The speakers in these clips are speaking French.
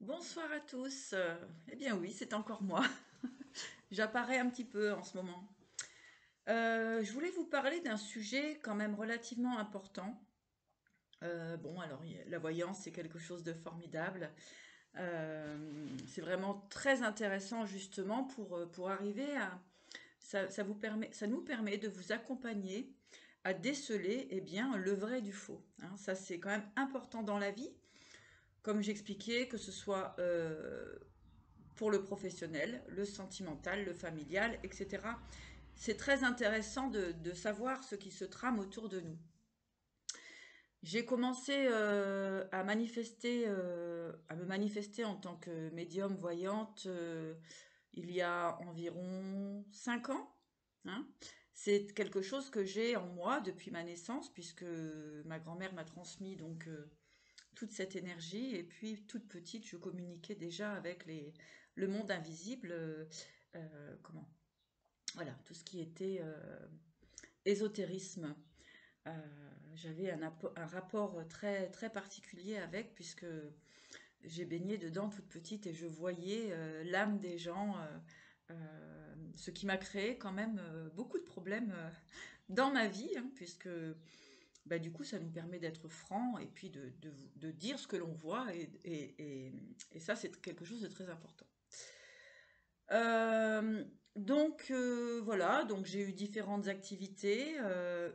Bonsoir à tous. Eh bien oui, c'est encore moi. J'apparais un petit peu en ce moment. Je voulais vous parler d'un sujet quand même relativement important. Bon, alors la voyance, c'est quelque chose de formidable. C'est vraiment très intéressant justement pour arriver à... ça nous permet de vous accompagner à déceler eh bien, le vrai du faux, hein. Ça, c'est quand même important dans la vie. Comme j'expliquais, que ce soit pour le professionnel, le sentimental, le familial, etc. C'est très intéressant de savoir ce qui se trame autour de nous. J'ai commencé à me manifester en tant que médium voyante il y a environ 5 ans, hein. C'est quelque chose que j'ai en moi depuis ma naissance, puisque ma grand-mère m'a transmis donc toute cette énergie. Et puis, toute petite, je communiquais déjà avec le monde invisible. Comment Voilà, tout ce qui était ésotérisme. Euh, J'avais un rapport très, très particulier avec, puisque j'ai baigné dedans toute petite et je voyais l'âme des gens. Ce qui m'a créé quand même beaucoup de problèmes dans ma vie, hein, puisque bah, du coup, ça nous permet d'être francs et puis de dire ce que l'on voit, et ça, c'est quelque chose de très important. Voilà, donc j'ai eu différentes activités,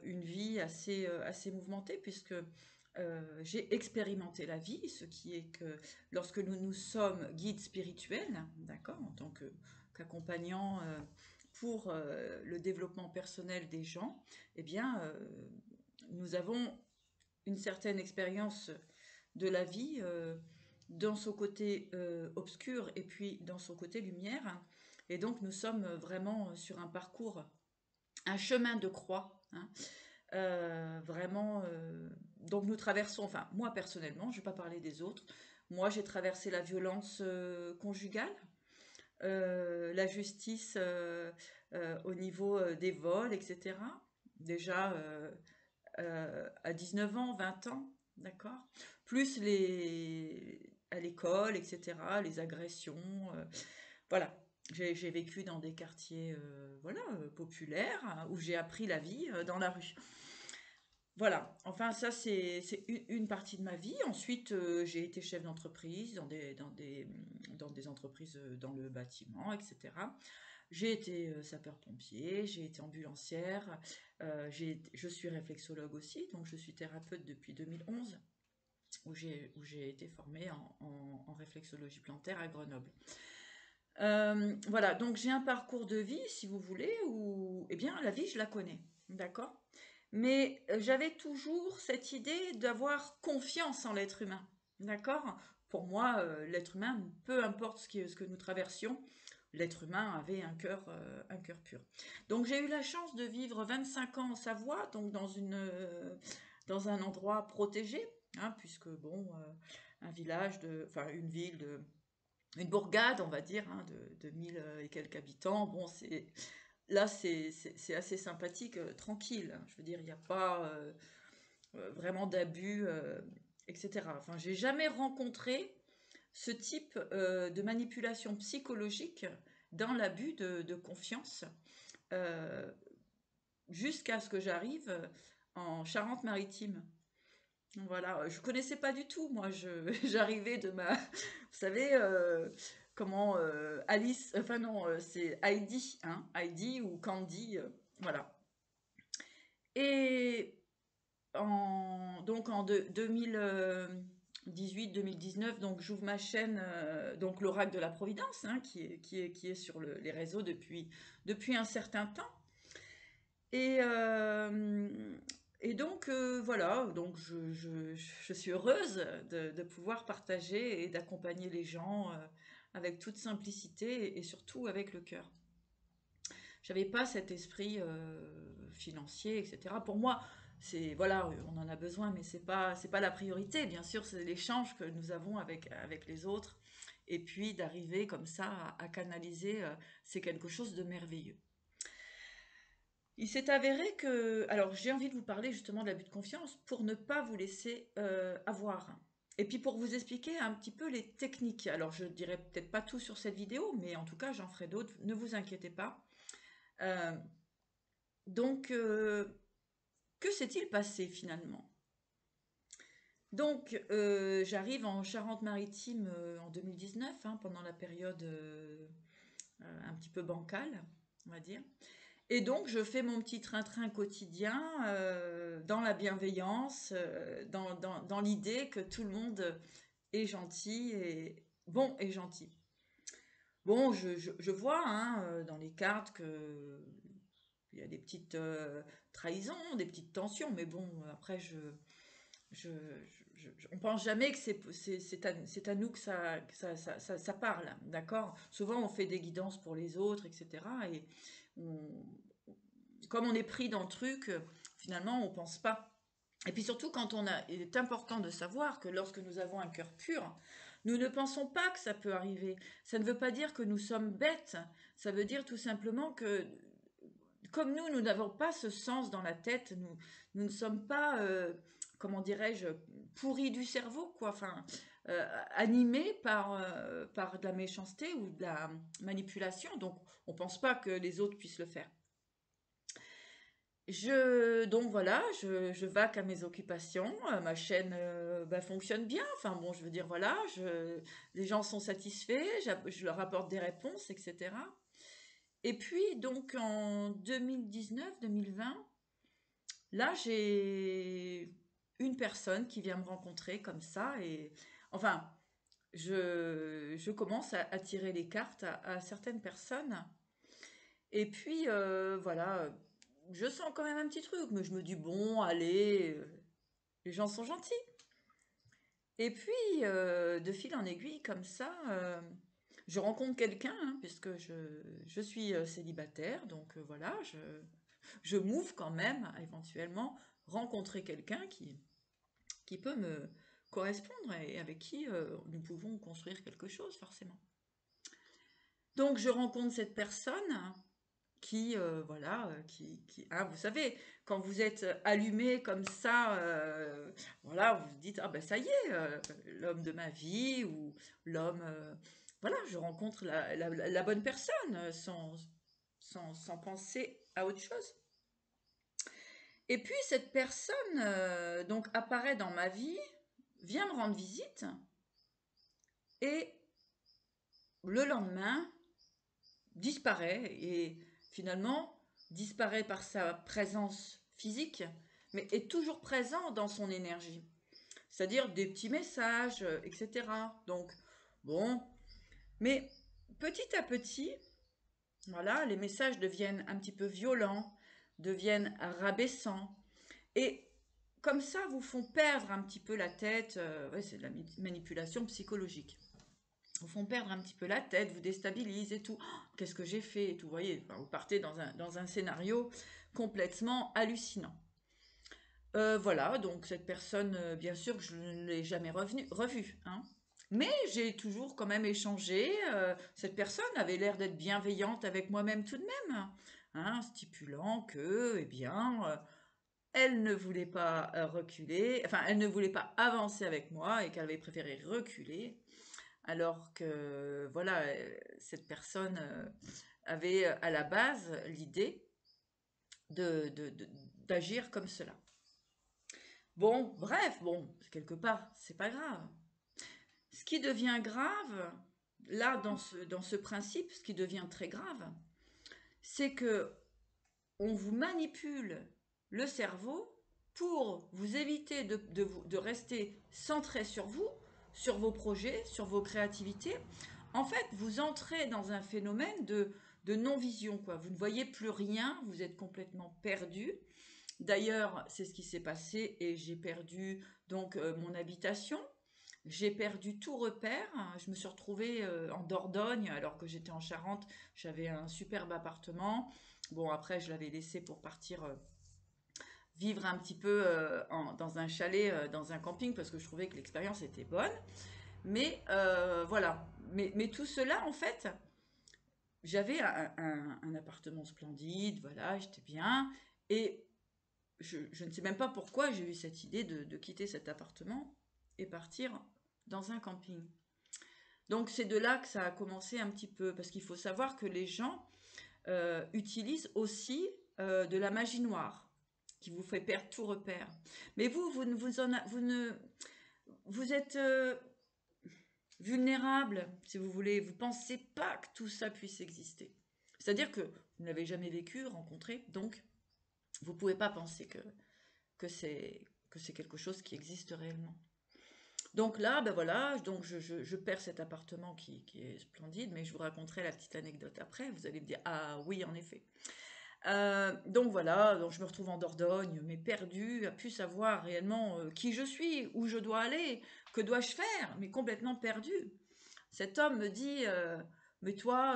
une vie assez mouvementée, puisque j'ai expérimenté la vie, ce qui est que lorsque nous sommes guides spirituels, d'accord, en tant qu'accompagnants pour le développement personnel des gens, eh bien, nous avons une certaine expérience de la vie dans son côté obscur et puis dans son côté lumière. Et donc nous sommes vraiment sur un parcours, un chemin de croix, hein. Vraiment, donc nous traversons, enfin moi personnellement, je ne vais pas parler des autres, moi j'ai traversé la violence conjugale, la justice au niveau des vols, etc. Déjà à 19 ans, 20 ans, d'accord? Plus à l'école, etc., les agressions. Voilà. J'ai vécu dans des quartiers voilà, populaires, hein, où j'ai appris la vie dans la rue. Voilà, enfin ça c'est une partie de ma vie. Ensuite, j'ai été chef d'entreprise dans des entreprises dans le bâtiment, etc. J'ai été sapeur-pompier, j'ai été ambulancière, je suis réflexologue aussi, donc je suis thérapeute depuis 2011, où j'ai été formée en réflexologie plantaire à Grenoble. Voilà, donc j'ai un parcours de vie, si vous voulez, où, eh bien, la vie, je la connais, d'accord? Mais j'avais toujours cette idée d'avoir confiance en l'être humain, d'accord? Pour moi, l'être humain, peu importe ce que nous traversions, l'être humain avait un cœur pur. Donc j'ai eu la chance de vivre 25 ans en Savoie, donc dans un endroit protégé, hein, puisque bon, un village enfin une ville une bourgade, on va dire, hein, de 1000 et quelques habitants. Bon, là, c'est assez sympathique, tranquille, hein. Je veux dire, il n'y a pas vraiment d'abus, etc. Enfin, j'ai jamais rencontré ce type de manipulation psychologique dans l'abus de confiance, euh, jusqu'à ce que j'arrive en Charente-Maritime. Voilà, je connaissais pas du tout. Moi, j'arrivais de vous savez, comment Alice, enfin non, c'est Heidi, hein, Heidi ou Candy, voilà. Et donc en 2018-2019, donc j'ouvre ma chaîne, donc l'Oracle de la Providence, hein, qui est sur les réseaux depuis un certain temps. Et, euh, et donc voilà, donc je suis heureuse de pouvoir partager et d'accompagner les gens avec toute simplicité et surtout avec le cœur. J'avais pas cet esprit financier, etc. Pour moi, c'est voilà, on en a besoin, mais c'est pas la priorité. Bien sûr, c'est l'échange que nous avons avec les autres, et puis d'arriver comme ça à canaliser, c'est quelque chose de merveilleux. Il s'est avéré que, alors j'ai envie de vous parler justement de l'abus de confiance pour ne pas vous laisser avoir. Et puis pour vous expliquer un petit peu les techniques. Alors je dirais peut-être pas tout sur cette vidéo, mais en tout cas j'en ferai d'autres, ne vous inquiétez pas. Euh, donc, que s'est-il passé finalement? Donc, j'arrive en Charente-Maritime en 2019, hein, pendant la période un petit peu bancale, on va dire. Et donc, je fais mon petit train-train quotidien dans la bienveillance, dans l'idée que tout le monde est gentil et bon et gentil. Bon, je vois hein, dans les cartes que il y a des petites trahisons, des petites tensions, mais bon, après, je, on pense jamais que c'est à nous que ça parle, d'accord? Souvent, on fait des guidances pour les autres, etc. Et on, comme on est pris dans le truc, finalement, on pense pas. Et puis surtout, il est important de savoir que lorsque nous avons un cœur pur, nous ne pensons pas que ça peut arriver. Ça ne veut pas dire que nous sommes bêtes. Ça veut dire tout simplement que, comme nous n'avons pas ce sens dans la tête, nous ne sommes pas, comment dirais-je, pourris du cerveau, quoi. Enfin, animés par de la méchanceté ou de la manipulation. Donc, on ne pense pas que les autres puissent le faire. Donc voilà, je vaque à mes occupations, ma chaîne fonctionne bien, enfin bon, je veux dire, voilà, les gens sont satisfaits, je leur apporte des réponses, etc. Et puis, donc en 2019-2020, là, j'ai une personne qui vient me rencontrer comme ça, et enfin, je commence à tirer les cartes à certaines personnes, et puis voilà, je sens quand même un petit truc, mais je me dis, bon, allez, les gens sont gentils. Et puis, de fil en aiguille, comme ça, je rencontre quelqu'un, hein, puisque je suis célibataire, donc voilà, je m'ouvre quand même à éventuellement rencontrer quelqu'un qui peut me correspondre et avec qui nous pouvons construire quelque chose, forcément. Donc, je rencontre cette personne qui, voilà, hein, vous savez, quand vous êtes allumé comme ça, voilà, vous vous dites, ah ben ça y est, l'homme de ma vie, ou l'homme, voilà, je rencontre la bonne personne, sans penser à autre chose. Et puis cette personne, donc, apparaît dans ma vie, vient me rendre visite, et le lendemain, disparaît, et finalement disparaît par sa présence physique, mais est toujours présent dans son énergie. C'est-à-dire des petits messages, etc. Donc, bon, mais petit à petit, voilà, les messages deviennent un petit peu violents, deviennent rabaissants, et comme ça vous font perdre un petit peu la tête. Ouais, c'est de la manipulation psychologique. Vous font perdre un petit peu la tête, vous déstabilisent et tout. Oh, qu'est-ce que j'ai fait et tout, vous voyez, enfin, vous partez dans un scénario complètement hallucinant. Voilà, donc cette personne, bien sûr que je ne l'ai jamais revue, hein. Mais j'ai toujours quand même échangé. Cette personne avait l'air d'être bienveillante avec moi-même tout de même, hein, stipulant que, eh bien, elle ne voulait pas reculer, enfin, elle ne voulait pas avancer avec moi et qu'elle avait préféré reculer, alors que, voilà, cette personne avait à la base l'idée d'agir comme cela. Bon, bref, bon, quelque part, c'est pas grave. Ce qui devient grave, là, dans ce principe, ce qui devient très grave, c'est que on vous manipule le cerveau pour vous éviter de rester centré sur vous, sur vos projets, sur vos créativités. En fait, vous entrez dans un phénomène de non-vision, quoi. Vous ne voyez plus rien, vous êtes complètement perdu. D'ailleurs, c'est ce qui s'est passé, et j'ai perdu donc mon habitation. J'ai perdu tout repère. Je me suis retrouvée en Dordogne alors que j'étais en Charente. J'avais un superbe appartement. Bon, après, je l'avais laissé pour partir vivre un petit peu dans un chalet, dans un camping, parce que je trouvais que l'expérience était bonne. Mais voilà. Mais tout cela, en fait, j'avais un appartement splendide. Voilà, j'étais bien. Et je ne sais même pas pourquoi j'ai eu cette idée de quitter cet appartement et partir dans un camping. Donc c'est de là que ça a commencé un petit peu, parce qu'il faut savoir que les gens utilisent aussi de la magie noire, qui vous fait perdre tout repère. Mais vous ne vous en vous ne vous êtes vulnérable, si vous voulez. Vous pensez pas que tout ça puisse exister. C'est-à-dire que vous n'avez jamais vécu, rencontré, donc vous pouvez pas penser que c'est quelque chose qui existe réellement. Donc là, ben voilà, donc je perds cet appartement qui est splendide, mais je vous raconterai la petite anecdote après. Vous allez me dire, ah oui, en effet. Donc voilà, donc je me retrouve en Dordogne, mais perdue, à plus savoir réellement qui je suis, où je dois aller, que dois-je faire, mais complètement perdue. Cet homme me dit, mais toi,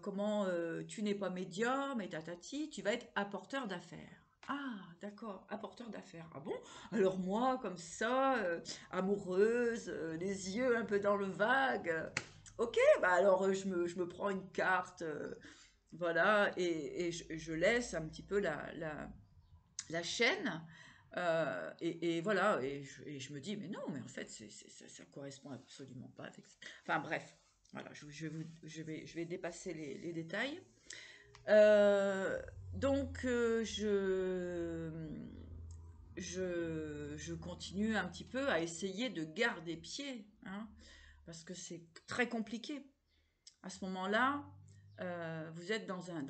comment tu n'es pas médium et tatati, tu vas être apporteur d'affaires. Ah, d'accord, apporteur d'affaires. Ah bon? Alors moi, comme ça, amoureuse, les yeux un peu dans le vague. Ok, bah alors je me prends une carte, voilà, et je laisse un petit peu la chaîne. Et voilà, et je me dis, mais non, mais en fait, ça correspond absolument pas avec. Enfin bref, voilà, je vais dépasser les détails. Euh, donc, je continue un petit peu à essayer de garder pied, hein, parce que c'est très compliqué. À ce moment-là, vous êtes dans un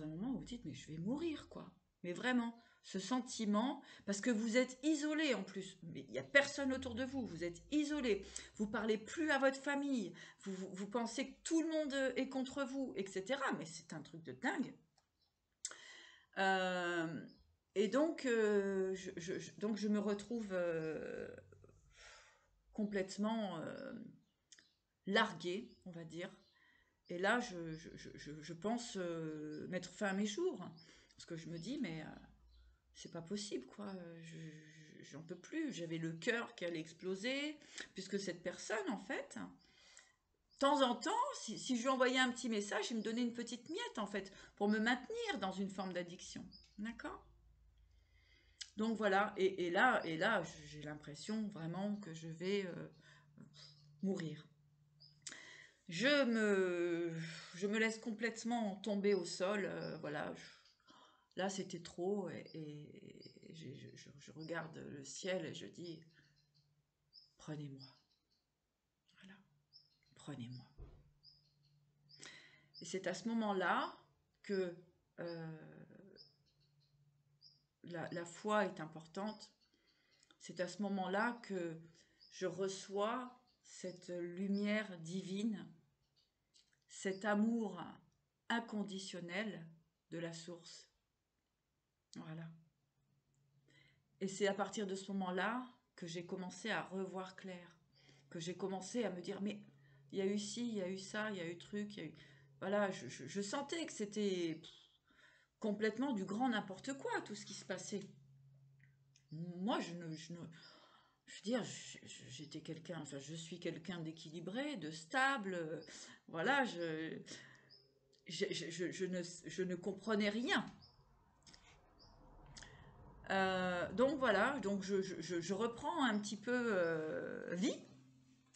moment où vous dites, mais je vais mourir, quoi. Mais vraiment, ce sentiment, parce que vous êtes isolé en plus, mais il n'y a personne autour de vous, vous êtes isolé, vous parlez plus à votre famille, vous pensez que tout le monde est contre vous, etc. Mais c'est un truc de dingue. Euh, et donc, donc je me retrouve complètement larguée, on va dire. Et là, je pense mettre fin à mes jours. Parce que je me dis, mais c'est pas possible, quoi. J'en peux plus. J'avais le cœur qui allait exploser. Puisque cette personne, en fait, de temps en temps, si je lui envoyais un petit message, il me donnait une petite miette, en fait, pour me maintenir dans une forme d'addiction. D'accord? Donc voilà. Et là j'ai l'impression vraiment que je vais mourir. Je me laisse complètement tomber au sol. Voilà, là c'était trop et je regarde le ciel et je dis prenez-moi, voilà, prenez-moi. Et c'est à ce moment-là que la foi est importante. C'est à ce moment-là que je reçois cette lumière divine, cet amour inconditionnel de la source. Voilà. Et c'est à partir de ce moment-là que j'ai commencé à revoir clair, que j'ai commencé à me dire, mais il y a eu ci, il y a eu ça, il y a eu truc, il y a eu... Voilà, je sentais que c'était complètement du grand n'importe quoi, tout ce qui se passait. Moi, je veux dire, j'étais quelqu'un, enfin, je suis quelqu'un d'équilibré, de stable, voilà, je ne comprenais rien. Donc voilà, donc je reprends un petit peu vie,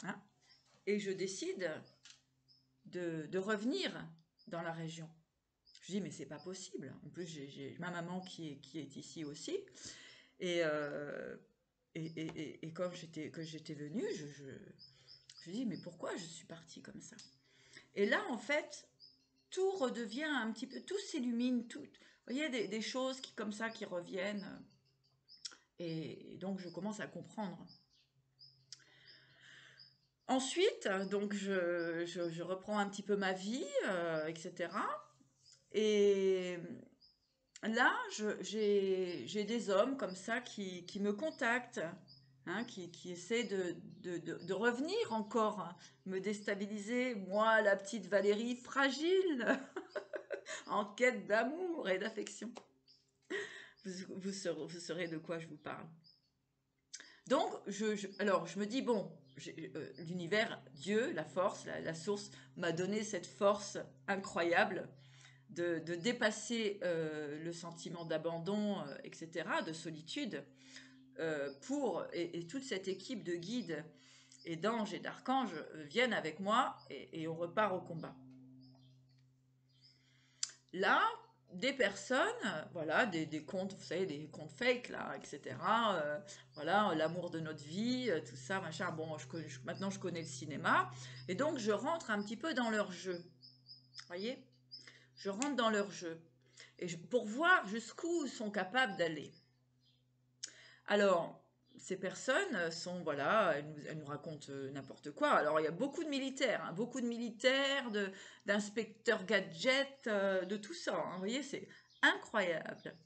hein, et je décide de revenir dans la région. Je dis mais c'est pas possible. En plus j'ai ma maman qui est ici aussi, et et quand j'étais venue, je dis mais pourquoi je suis partie comme ça? Et là en fait tout redevient un petit peu, tout s'illumine, tout. Vous voyez des choses qui comme ça qui reviennent, et donc je commence à comprendre. Ensuite, donc je reprends un petit peu ma vie, etc. Et là, j'ai des hommes comme ça qui me contactent, hein, qui essaient de revenir encore, hein, me déstabiliser. Moi, la petite Valérie fragile, en quête d'amour et d'affection. Vous saurez de quoi je vous parle. Donc, alors, je me dis, bon, l'univers, Dieu, la force, la source, m'a donné cette force incroyable de dépasser le sentiment d'abandon, etc., de solitude, et toute cette équipe de guides et d'anges et d'archanges viennent avec moi et on repart au combat. Là, des personnes, voilà, des contes, vous savez, des contes fake, là, etc. Voilà, l'amour de notre vie, tout ça, machin. Bon, maintenant je connais le cinéma, et donc je rentre un petit peu dans leur jeu. Vous voyez? Je rentre dans leur jeu. Pour voir jusqu'où ils sont capables d'aller. Alors, ces personnes sont, voilà, elles nous racontent n'importe quoi. Alors, il y a beaucoup de militaires, hein, beaucoup de militaires, d'inspecteurs gadgets, de tout ça, hein. Vous voyez, c'est incroyable.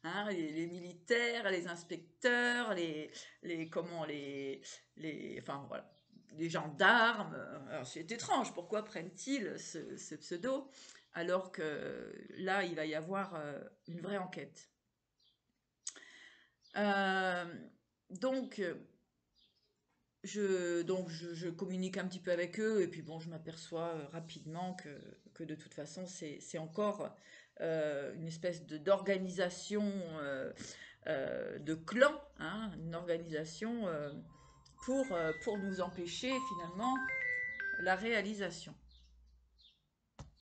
Hein, les militaires, les inspecteurs, enfin, voilà, les gendarmes. Alors, c'est étrange, pourquoi prennent-ils ce pseudo alors que là, il va y avoir une vraie enquête. Euh, donc, je communique un petit peu avec eux et puis bon, je m'aperçois rapidement que de toute façon, c'est encore une espèce d'organisation de clan, hein, une organisation pour nous empêcher finalement la réalisation.